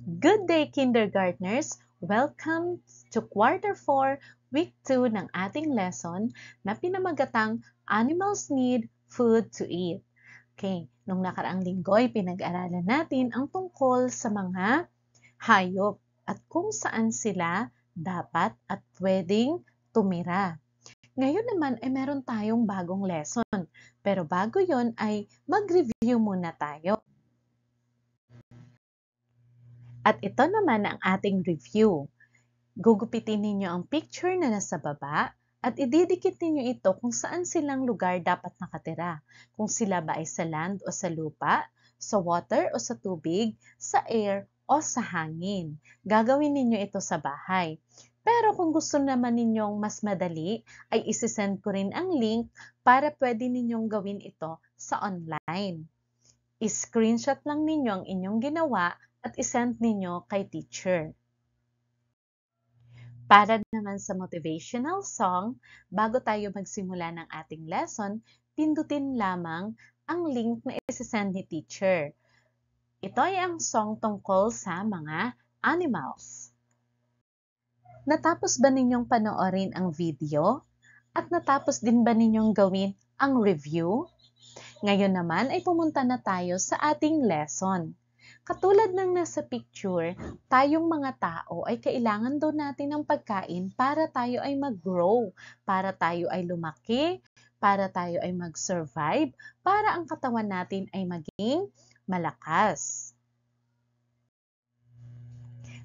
Good day, kindergartners! Welcome to Quarter 4, Week 2 ng ating lesson na pinamagatang Animals Need Food to Eat. Okay, nung nakaraang linggo ay pinag-aralan natin ang tungkol sa mga hayop at kung saan sila dapat at pwedeng tumira. Ngayon naman ay meron tayong bagong lesson. Pero bago yon ay mag-review muna tayo. At ito naman ang ating review. Gugupitin ninyo ang picture na nasa baba at ididikit ninyo ito kung saan silang lugar dapat nakatira. Kung sila ba ay sa land o sa lupa, sa water o sa tubig, sa air o sa hangin. Gagawin ninyo ito sa bahay. Pero kung gusto naman ninyong mas madali, ay isisend ko rin ang link para pwede ninyong gawin ito sa online. I-screenshot lang ninyo ang inyong ginawa at isend ninyo kay teacher. Para naman sa motivational song, bago tayo magsimula ng ating lesson, pindutin lamang ang link na isisend ni teacher. Ito ay ang song tungkol sa mga animals. Natapos ba ninyong panoorin ang video? At natapos din ba ninyong gawin ang review? Ngayon naman ay pumunta na tayo sa ating lesson. Katulad ng nasa picture, tayong mga tao ay kailangan daw natin ng pagkain para tayo ay mag-grow, para tayo ay lumaki, para tayo ay mag-survive, para ang katawan natin ay maging malakas.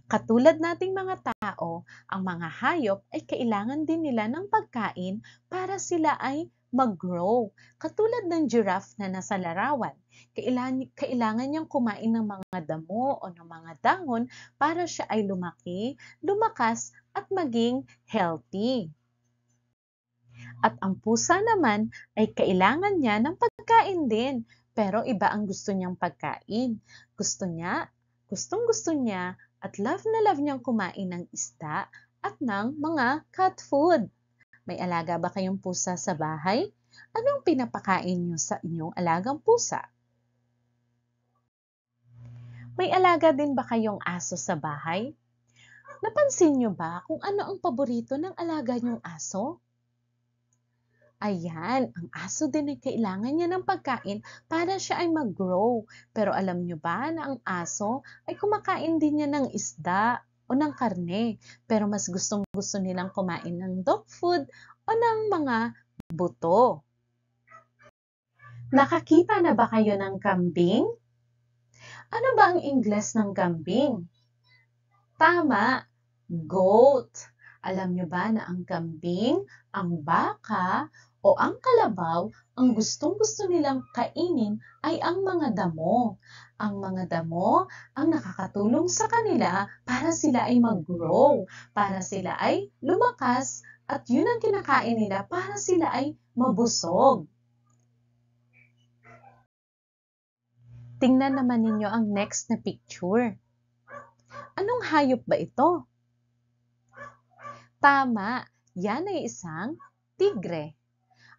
Katulad nating mga tao, ang mga hayop ay kailangan din nila ng pagkain para sila ay mag-grow. Katulad ng giraffe na nasa larawan, kailangan niyang kumain ng mga damo o ng mga dahon para siya ay lumaki, lumakas at maging healthy. At ang pusa naman ay kailangan niya ng pagkain din, pero iba ang gusto niyang pagkain. Gustong-gusto niya at love na love niyang kumain ng isda at ng mga cat food. May alaga ba kayong pusa sa bahay? Anong pinapakain niyo sa inyong alagang pusa? May alaga din ba kayong aso sa bahay? Napansin niyo ba kung ano ang paborito ng alaga niyong aso? Ayan, ang aso din ay kailangan niya ng pagkain para siya ay mag-grow. Pero alam niyo ba na ang aso ay kumakain din niya ng isda o ng karne. Pero mas gustong-gusto nilang kumain ng dog food o ng mga buto. Nakakita na ba kayo ng kambing? Ano ba ang Ingles ng kambing? Tama, goat. Alam niyo ba na ang kambing, ang baka, o ang kalabaw, ang gustong-gusto nilang kainin ay ang mga damo. Ang mga damo ang nakakatulong sa kanila para sila ay mag-grow, para sila ay lumakas, at yun ang kinakain nila para sila ay mabusog. Tingnan naman ninyo ang next na picture. Anong hayop ba ito? Tama, yan ay isang tigre.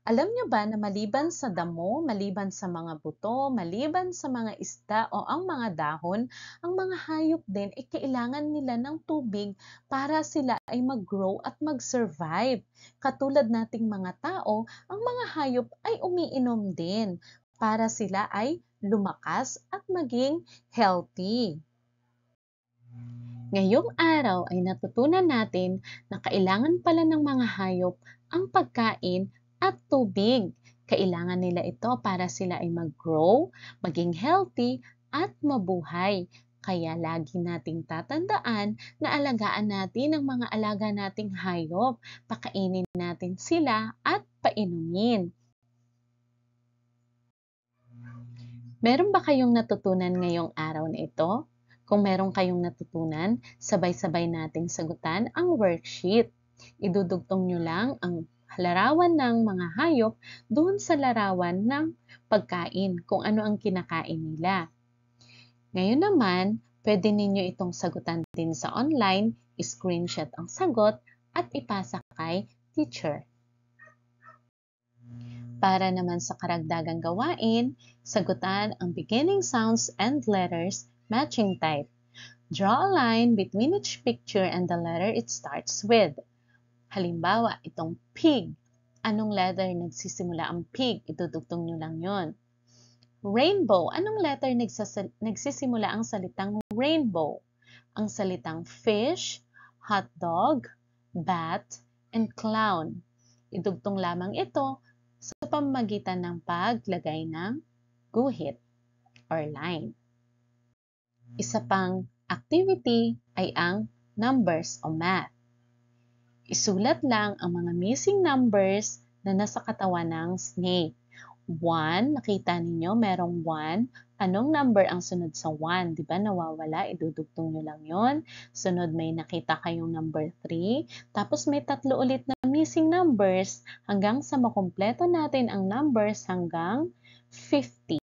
Alam niyo ba na maliban sa damo, maliban sa mga buto, maliban sa mga isda o ang mga dahon, ang mga hayop din ay kailangan nila ng tubig para sila ay mag-grow at mag-survive. Katulad nating mga tao, ang mga hayop ay umiinom din para sila ay lumakas at maging healthy. Ngayong araw ay natutunan natin na kailangan pala ng mga hayop ang pagkain at tubig. Kailangan nila ito para sila ay mag-grow, maging healthy at mabuhay. Kaya lagi nating tatandaan na alagaan natin ang mga alaga nating hayop. Pakainin natin sila at painumin. Meron ba kayong natutunan ngayong araw na ito? Kung meron kayong natutunan, sabay-sabay nating sagutan ang worksheet. Idudugtong nyo lang ang larawan ng mga hayop doon sa larawan ng pagkain, kung ano ang kinakain nila. Ngayon naman, pwede ninyo itong sagutan din sa online, screenshot ang sagot at ipasa kay teacher. Para naman sa karagdagang gawain, sagutan ang beginning sounds and letters matching type. Draw a line between each picture and the letter it starts with. Halimbawa, itong pig. Anong letter nagsisimula ang pig? Idudugtong nyo lang yon. Rainbow. Anong letter nagsisimula ang salitang rainbow? Ang salitang fish, hotdog, bat, and clown. Idugtong lamang ito sa pamamagitan ng paglagay ng guhit or line. Isa pang activity ay ang numbers o math. Isulat lang ang mga missing numbers na nasa katawan ng snake. 1, nakita ninyo, merong 1. Anong number ang sunod sa 1? Di ba nawawala? Idudugtong nyo lang yon. Sunod may nakita kayong number 3. Tapos may 3 ulit na missing numbers hanggang sa makumpleto natin ang numbers hanggang 50.